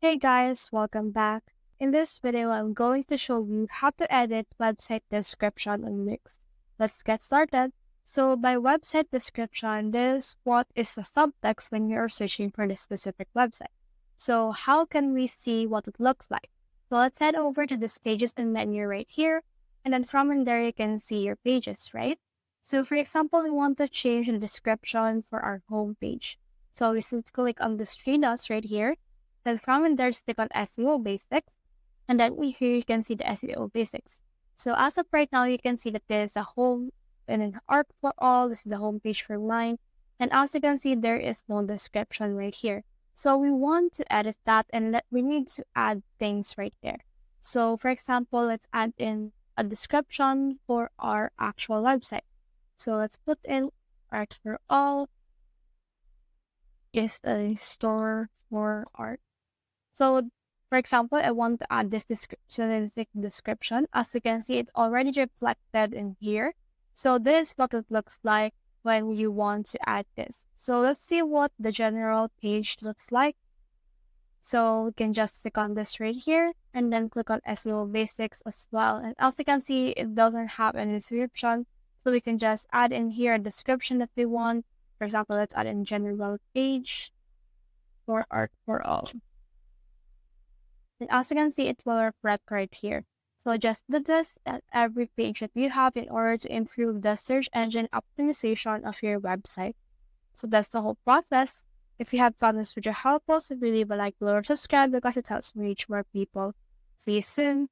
Hey guys, welcome back. In this video, I'm going to show you how to edit website description on Wix. Let's get started. So by website description, this what is the subtext when you're searching for the specific website. So how can we see what it looks like? So let's head over to this pages and menu right here. And then from in there, you can see your pages, right? So for example, we want to change the description for our home page. So we simply click on the three dots right here. Then from in there, click on SEO Basics. And then here you can see the SEO Basics. So as of right now, you can see that there's a home and an art for all. This is the home page for mine. And as you can see, there is no description right here. So we want to edit that and we need to add things right there. So for example, let's add in a description for our actual website. So let's put in art for all is a store for art. So, for example, I want to add this description. As you can see, it's already reflected in here. So this is what it looks like when you want to add this. So let's see what the general page looks like. So we can just click on this right here and then click on SEO Basics as well. And as you can see, it doesn't have any description. So we can just add in here a description that we want. For example, let's add in general page for art for all. And as you can see, it will reflect right here. So just do this at every page that you have in order to improve the search engine optimization of your website. So that's the whole process. If you have found this video helpful, so leave a like below or subscribe because it helps me reach more people. See you soon.